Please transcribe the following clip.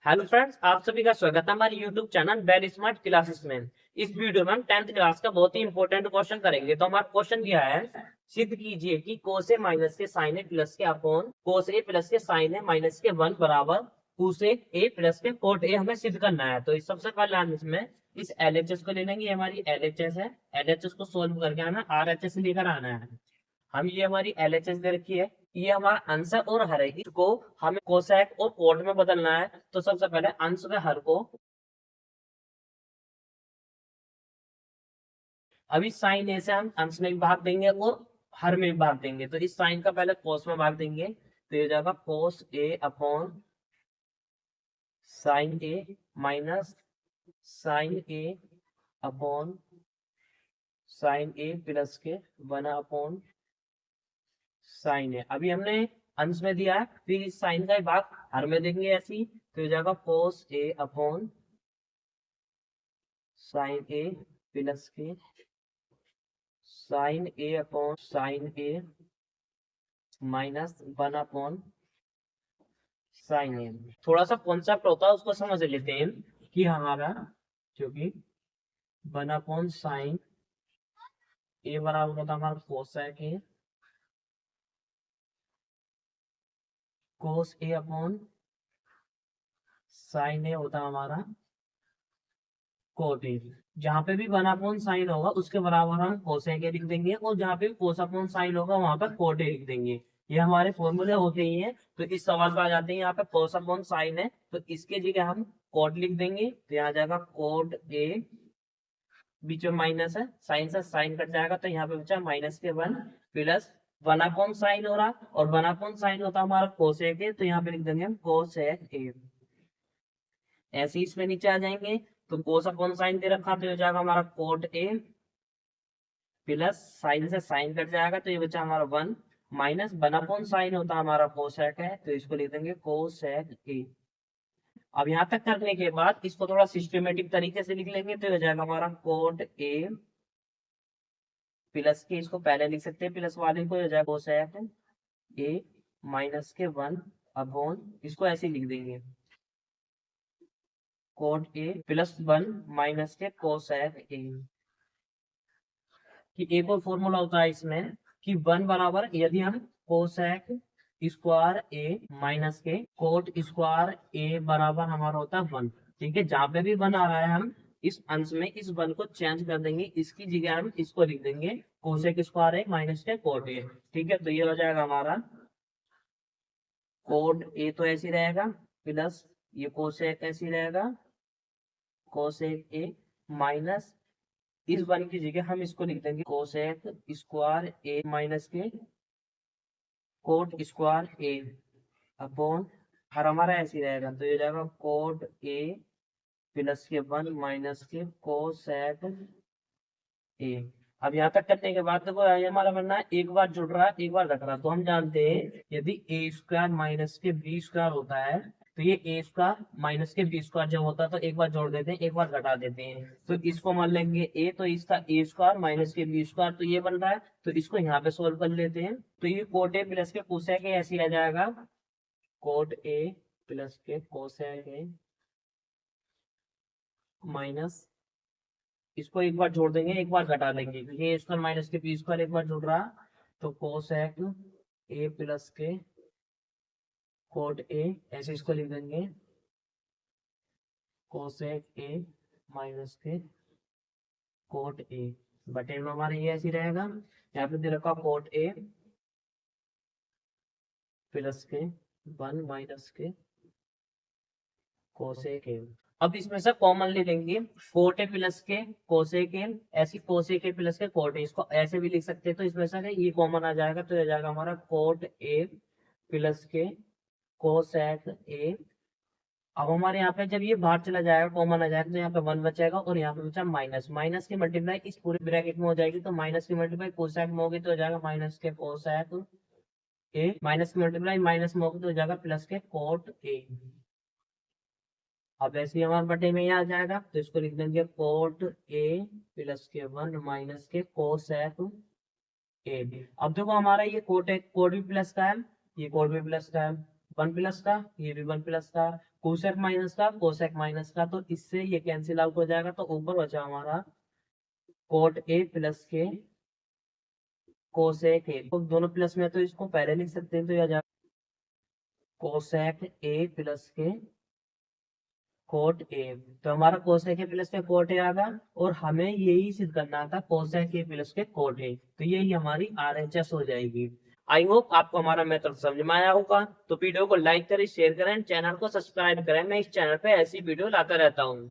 Hello friends, आप सभी का स्वागत है हमारे YouTube channel very smart classes में। इस वीडियो में हम 10th क्लास का बहुत ही इंपॉर्टेंट क्वेश्चन करेंगे। तो हमारा क्वेश्चन दिया है, सिद्ध कीजिए कि कोस ए माइनस के साइन ए प्लस के अपॉन कोस ए प्लस के साइन ए माइनस के 1 बराबर कोसेक ए प्लस के कोट ए हमें सिद्ध करना है। तो इस सबसे पहले हम इसमें इस एलएचएस को ले लेंगे। ये हमारी एलएचएस है। एलएचएस को सोल्व करके हमें आरएचएस लेकर आना है। हम ये हमारी एलएचएस दे रखी है, ये हमारा अंश है और हर है। इसको हमें कोसेक और कोट में बदलना है। तो सबसे पहले अंश में हर को, अभी साइन ए से हम अंश में भी भाग देंगे और हर में भी भाग देंगे। तो इस साइन का पहले कोस में भाग देंगे, तो ये जाएगा कोस A upon sine A minus sign A upon sine A plus के 1 अपॉन साइन है। अभी हमने अंश में दिया है, फिर इस साइन का ही भाग हर में देंगे ऐसी। तो हो जाएगा कोस A upon sine A plus के साइन ए अपॉन साइन ए माइनस 1 अपॉन साइन ए। थोड़ा सा कॉन्सेप्ट होता है, उसको समझ लेते हैं कि हमारा जो कि 1 अपॉन साइन ए बराबर होता है हमारा cosec A, cos A upon sine A होता है हमारा कोट ए। जहां पे भी 1 अपॉन साइन होगा उसके बराबर हम कोसेक ए लिख देंगे, और जहां पे कोस अपॉन साइन होगा वहां पर कोट ए लिख देंगे। ये हमारे फॉर्मूले होते ही हैं। तो इस सवाल पर आ जाते हैं, यहाँ पे कोस अपॉन साइन है तो इसके जगह हम कोट लिख देंगे। तो यहाँ जाएगा कोट ए, बीच में माइनस है, साइन से साइन कट जाएगा तो यहाँ पे बचा माइनस के 1 प्लस 1 अपॉन साइन हो रहा, और 1 अपॉन साइन होता है हमारा कोसेक ए, तो यहाँ पे लिख देंगे हम कोसेक ए। ऐसे ही इसमें नीचे आ जाएंगे, तो कोस अपॉन साइन दे रखा तो हो जाएगा हमारा कोट ए प्लस साइन से साइन कट जाएगा तो ये बचा हमारा 1 माइनस 1 अपॉन साइन होता है हमारा कोसेक है, तो इसको लिख देंगे कोसेक ए। अब यहाँ तक करने के बाद इसको थोड़ा सिस्टमेटिक तरीके से लिख लेंगे, तो हो जाएगा हमारा कोट ए प्लस के, इसको पहले लिख सकते हैं प्लस वाले को, हो जाएगा कोसेक ए माइनस के 1 अपॉन, इसको ऐसे लिख देंगे कोट ए प्लस 1 माइनस के कोसेक ए। कि एक और फॉर्मूला होता है इसमें कि 1 बराबर, यदि हम कोसेक स्क्वायर ए माइनस के कोट स्क्वायर ए बराबर हमारा होता है 1। ठीक है, जहां पे भी 1 आ रहा है हम इस अंश में इस 1 को चेंज कर देंगे, इसकी जगह हम इसको लिख देंगे कोसेक स्क्वायर ए माइनस के कोट ए। ठीक है, तो ये हो जाएगा हमारा कोट ए तो ऐसे रहेगा प्लस ये कोसेक ऐसे रहेगा कोसेक ए माइनस इस 1 की जगह हम इसको लिख देंगे कोसेक स्क्वायर ए माइनस के कोट स्क्वायर ए अपॉन, हर हमारा ऐसे ही रहेगा तो ये जाएगा कोट ए प्लस के 1 माइनस के कोसेक ए। अब यहाँ तक करने के बाद देखो ये हमारा बनना है, एक बार जुड़ रहा है एक बार घट रहा है। तो हम जानते हैं यदि ए स्क्वायर माइनस के बी स्क्वायर होता है, तो ये ए स्क्वायर माइनस के बी स्क्वायर जब होता है तो एक बार जोड़ देते हैं एक बार घटा देते हैं। तो इसको मान लेंगे ए, तो इसका ए स्क्वायर माइनस के बी स्क्वायर तो ये बन रहा है, तो इसको यहाँ पे सोल्व कर लेते हैं। तो ये कोट ए प्लस के कोसेक ए ऐसे आ जाएगा कोट ए प्लस के कोसेक ए माइनस, इसको एक बार जोड़ देंगे एक बार घटा देंगे क्योंकि ए स्क्वायर माइनस के बी स्क्वायर एक बार जुड़ रहा, तो कोसेक ए प्लस के कोट ए ऐसे इसको लिख देंगे कोसेक ए माइनस के कोट ए बटे में हमारा ये ऐसे रहेगा। यहाँ पे दे रखा कोट ए प्लस के 1 माइनस के कोसेक ए। अब इसमें से कॉमन ले लेंगे कोट ए प्लस के कोसेक ए, ऐसी कोसेक ए प्लस के कोट ए, इसको ऐसे भी लिख सकते हैं। तो इसमें से ये कॉमन आ जाएगा तो ये जाएगा हमारा कोट ए प्लस के कोसेक ए। अब हमारे यहाँ पे जब ये बाहर चला जाएगा कॉमन आ जाएगा तो यहाँ पे 1 बचेगा, और यहाँ पे बचा माइनस, माइनस की मल्टीप्लाई इस पूरे ब्रैकेट में हो जाएगी, तो माइनस की मल्टीप्लाई कोसेक में होगी तो हो जाएगा माइनस के कोसेक ए, माइनस की मल्टीप्लाई माइनस में होगी तो हो जाएगा प्लस के कोट ए। अब ऐसे ही हमारे बटे में ये आ जाएगा तो इसको लिख देंगे कोट ए प्लस के 1 माइनस के कोसेक ए। अब देखो हमारा ये कोट भी प्लस का है, ये कोट भी प्लस का है, 1 प्लस का ये भी 1 प्लस का, कोसेक माइनस का कोसेक माइनस का, तो इससे ये कैंसिल आउट हो जाएगा, तो ऊपर बचा हमारा कोट ए प्लस के कोसेक ए, तो दोनों प्लस में तो इसको पहले लिख सकते हैं, तो यह जाएगा कोसेक ए प्लस के कोट ए। तो हमारा कोसेक ए प्लस के कोट ए आ गया, और हमें यही सिद्ध करना था कोसेक ए प्लस के कोट ए, तो यही हमारी RHS हो जाएगी। आई होप आपको हमारा मेथड समझ में आया होगा। तो वीडियो को लाइक करें, शेयर करें, चैनल को सब्सक्राइब करें। मैं इस चैनल पे ऐसी वीडियो लाता रहता हूँ।